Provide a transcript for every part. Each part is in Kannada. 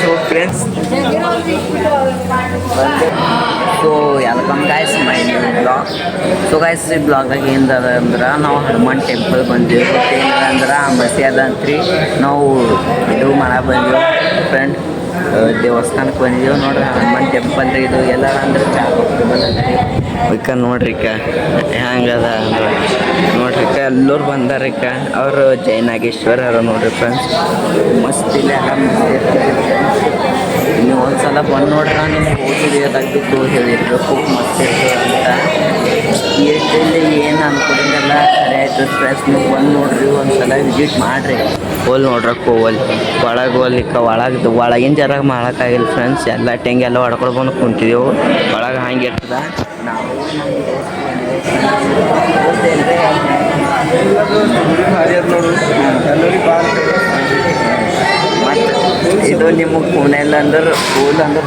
So friends, so welcome guys my new blog. So guys, ಈ ಬ್ಲಾಗ್ದಾಗ ಏನದ ಅಂದ್ರೆ ನಾವು ಹನುಮಾನ್ ಟೆಂಪಲ್ ಬಂದೀವಿ. ಏನದ ಅಂದ್ರೆ ಮಸಿ ಅದಂತ್ರಿ ನಾವು ಇದು ಮಾಡಕ್ಕೆ ಬಂದೀವಿ ಫ್ರೆಂಡ್. ದೇವಸ್ಥಾನಕ್ಕೆ ಬಂದಿದ್ದೀವಿ ನೋಡ್ರಿ. ಹನುಮಾನ್ ಟೆಂಪಲ್ ಇದು ಎಲ್ಲ ಅಂದ್ರೆ ಚಾಕ ನೋಡ್ರಿಕ ಹೆಂಗದ ಅಂದ್ರೆ ನೋಡ್ರಿಕ ಎಲ್ಲರೂ ಬಂದಾರಿಕ. ಅವರು ಜೈನಾಗೇಶ್ವರ ಅದ ನೋಡ್ರಿ ಫ್ರೆಂಡ್ಸ್. ಮಸ್ತ್ ಇಲ್ಲ ಎಲ್ಲ ನೀವು ಒಂದ್ಸಲ ಬಂದು ನೋಡ್ರ ನಿಮ್ಗೆ ಓದಿದೆಯದಾಗಿದ್ದು ಹೇಳಿರ್ಬೇಕು ಮಸ್ತ್ ಇರ್ತದೆ ಅಂತ. ಇಲ್ಲಿ ಏನು ಅನ್ಕೊಂಡಿದ್ದೆಲ್ಲ ಸರಿ ಆಯ್ತು ಫ್ರೆಂಡ್ಸ್. ನೀವು ಬಂದು ನೋಡ್ರಿ, ಒಂದ್ಸಲ ವಿಸಿಟ್ ಮಾಡಿರಿ. ಹೋಲ್ ನೋಡ್ರಕ್ಕೆ ಹೋಲ್ ಒಳಗೆ ಹೋಗ್ಲಿಕ್ಕೆ ಒಳಗಿನ ಜರಾಗ ಮಾಡೋಕ್ಕಾಗಿಲ್ಲ ಫ್ರೆಂಡ್ಸ್. ಎಲ್ಲ ಟೆಂಗೆಲ್ಲ ಹೊಡ್ಕೊಂಡು ಬಂದು ಕುಂತಿದ್ದೆವು ಒಳಗೆ. ಹಂಗೆ ಇರ್ತದ. ನಾವು ಮತ್ತು ಇದು ನಿಮಗೆ ಪುಣೆಲ್ಲ ಅಂದ್ರೆ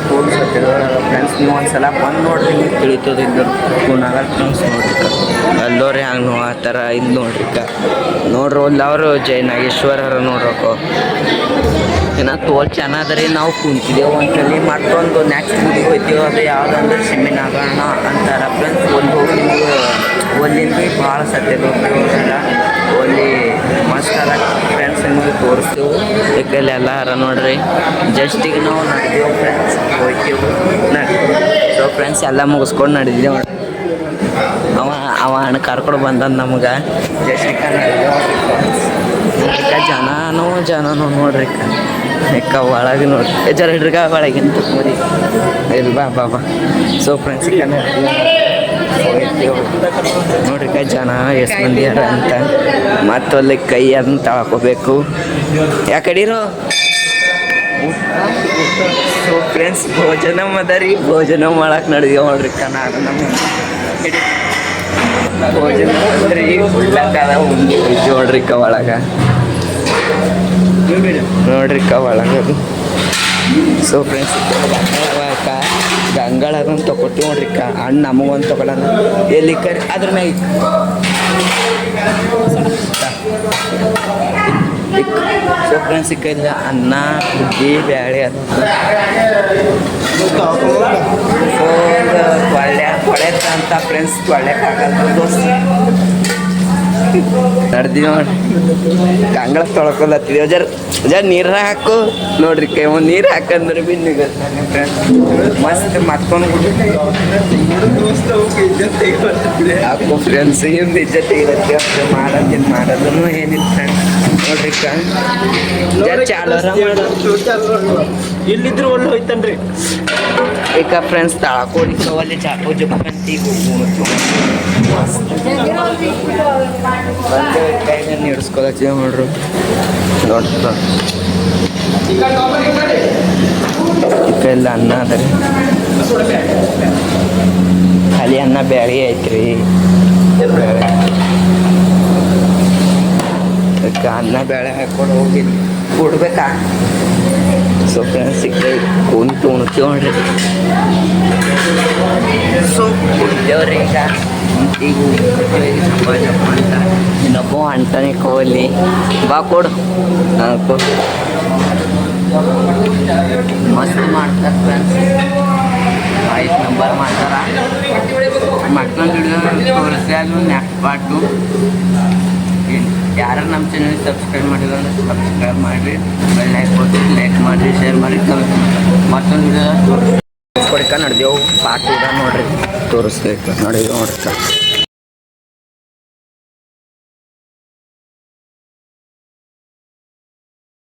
ತೋರಿಸ್ತಿರೋ ಫ್ರೆಂಡ್ಸ್. ನೀವು ಒಂದ್ಸಲ ಬಂದು ನೋಡ್ರಿ, ನಿಮಗೆ ತಿಳಿತದೆ. ಇದ್ದರು ಪುಣಾಗ ಫ್ರೆಂಡ್ಸ್ ನೋಡ್ರಿ ಎಲ್ಲೋರಿ ಹಂಗೆ ಆ ಥರ ಇಲ್ಲಿ ನೋಡ್ರಿಕ ನೋಡ್ರಿ. ಒಂದು ಅವರು ಜೈನಾಗೇಶ್ವರರ ನೋಡ್ರಕ್ಕೋ ಇನ್ನು ತೋಲ್ ಚೆನ್ನಾದ್ರಿ. ನಾವು ಕುಂತಿದ್ದೆವು ಅಂತೇಳಿ ಮತ್ತೊಂದು ನೆಕ್ಸ್ಟ್ ಗುಡಿಗೆ ಹೋಗ್ತೀವಿ. ಅದು ಯಾವುದಂದ್ರೆ ಸಿಮ್ಮಿನಾಗಣ ಅಂತಾರೆ ಫ್ರೆಂಡ್ಸ್. ಒಂದು ಹೋಗಿ ನಿಮ್ಗೆ ಒಲ್ಲಿಂದ ಭಾಳ ಸತ್ಯದ ಹೋಗ್ತೀವಲ್ಲ ಒಲ್ಲಿ ಮಸ್ತ್ ಅದ ಫ್ರೆಂಡ್ಸ್. ನಿಮಗೆ ತೋರಿಸ್ತೀವಿ ಏಕೆಲ್ಲ ಎಲ್ಲ ಅರ ನೋಡ್ರಿ. ಜಸ್ಟ್ ಈಗ ನಾವು ನಡೆದೆವು ಫ್ರೆಂಡ್ಸ್, ಹೋಗ್ತೀವಿ ನಡಿ. ಸೊ ಫ್ರೆಂಡ್ಸ್ ಎಲ್ಲ ಮುಗಿಸ್ಕೊಂಡು ನಡೆದಿದ್ದೆವು. ಅವ ಹಣ ಕರ್ಕೊಂಡು ಬಂದ ನಮ್ಗೆ. ಜಸ್ಟ್ ಈಗ ನಡೆದೆವು ಜನನೂ ನೋಡ್ರಿ ಒಳಗೆ ನೋಡ್ರಿ. ಜರ ಹಿಡ್ರಿಗ ಒಳಗಿಂತ ನೋಡಿ ಇಲ್ಲಿ ಬಾ. ಸೊ ಫ್ರೆಂಡ್ಸ್ ಈಗ ನೋಡ್ರಿ ಜನ ಎಷ್ಟು ಮಂದಿ ಅರ ಅಂತ. ಮತ್ತು ಅಲ್ಲಿ ಕೈ ಅದನ್ನ ತಳ್ಕೋಬೇಕು. ಯಾಕಡೀರೋ. ಸೊ ಫ್ರೆಂಡ್ಸ್ ಭೋಜನ ಅದರಿ. ಭೋಜನ ಮಾಡಕ್ಕೆ ನಡೆದೀವಿ ನೋಡ್ರಿ. ನಾನು ನಮ್ಮ ಭೋಜನ ಅಂದ್ರೆ ಈಗ ಉಳ್ಳಾಕದ ನೋಡ್ರಿ ಒಳಗೆ ಒಳಗದು. ಸೊ ಫ್ರೆಂಡ್ಸ್ ಗಂಗಳ ಅದನ್ನು ತೊಗೊಟ್ಟು ನೋಡ್ರಿ ಅಣ್ಣ ನಮಗೊಂದು ತೊಗೊಳೋಣ ಎಲ್ಲಿ ಕರಿ ಅದ್ರ ಮ್ಯಾಗ. ಸೊ ಫ್ರೆಂಡ್ಸ್ ಸಿಕ್ಕಿಲ್ಲ ಅನ್ನ ಹುಗ್ಗಿ ಬ್ಯಾಳೆ ಅದು. ಸೊ ಹೊಳೆತ ಅಂತ ಫ್ರೆಂಡ್ಸ್ ಹೊಳ್ಯಕ್ಕಾಗಲ್ಲ ದೋಸ್ತ. ನಡೆದೀವಿ ನೋಡ್ರಿ. ಕಂಗಳ ತೊಳ್ಕೊಲತ್ತೀವಿ. ಜರ ನೀರು ಹಾಕು ನೋಡ್ರಿ. ಕೈ ಒಂದು ನೀರು ಹಾಕಂದ್ರೆ ಭೀ ನಿಗತ್ತಾನೆ ಫ್ರೆಂಡ್ಸ್. ಮಸ್ತ್ ಮತ್ತೊಂದು ಹಾಕು ಫ್ರೆಂಡ್ಸ್. ಹಿಂದೆ ಇಜ್ಜತ್ ಇರುತ್ತೆ ಮಾಡೋದನ್ನು ಏನಿಲ್ಲ ಫ್ರೆಂಡ್ಸ್ ನೋಡ್ರಿ. ಜರ ಚಾಲೋರ ಇಲ್ಲಿದ್ರು ಒಳ್ಳೆ ಹೋಯ್ತನ್ರಿ ಈಗ ಫ್ರೆಂಡ್ಸ್. ತಳಕೋಲಿಕ್ಕೆ ಅಲ್ಲಿ ಚಾಪು ಜಪ್ಪಂತಿ ಹಿಡಿಸ್ಕೊಳತ್ತೀವಿ ನೋಡ್ರಿ. ಈಗ ಎಲ್ಲ ಅನ್ನ ಅದ ರೀ. ಖಾಲಿ ಅನ್ನ ಬ್ಯಾಳಿ ಐತ್ರಿ. ಅನ್ನ ಬೇಳೆ ಹಾಕೊಂಡು ಹೋಗಿ ಕೊಡ್ಬೇಕಾ. ಸೊ ಫ್ರೆಂಡ್ಸ್ ಈಗ ಕುಂತು ಉಣ್ತೀವಿ ನೋಡ್ರಿ. ಸೊ ಕುಡ್ತೇವ್ರಿ ಈಗ ಜಪ್ಪ ಅಂತ. ಇನ್ನೊಬ್ಬ ಅಂಟನೆ ಕೋಲಿ ಬಾ ಕೊಡು. ಮಸ್ತ್ ಮಾಡ್ತಾರೆ ಫ್ರೆಂಡ್ಸ್. 5 ನಂಬರ್ ಮಾಡ್ತಾರ. ಮತ್ತೊಂದು ವಿಡಿಯೋ ತೋರಿಸಿ ಅದು ನೆಕ್ಸ್ಟ್ ಪಾರ್ಟು. ಯಾರು ನಮ್ಮ ಚಾನಲ್ ಸಬ್ಸ್ಕ್ರೈಬ್ ಮಾಡಿಲ್ಲ ಅಂದರೆ ಸಬ್ಸ್ಕ್ರೈಬ್ ಮಾಡಿರಿ. ಲೈಕ್ ಮಾಡಿರಿ, ಶೇರ್ ಮಾಡಿ. ಮತ್ತೊಂದು ವಿಡಿಯೋ ತೋರಿಸ್ಕೊಡ್ಕ ನಡೆದೆವು. ಪಾರ್ಟ್ ನೋಡ್ರಿ ತೋರಿಸ್ಬೇಕು ನೋಡಿದೆವು ನೋಡ್ರಿ.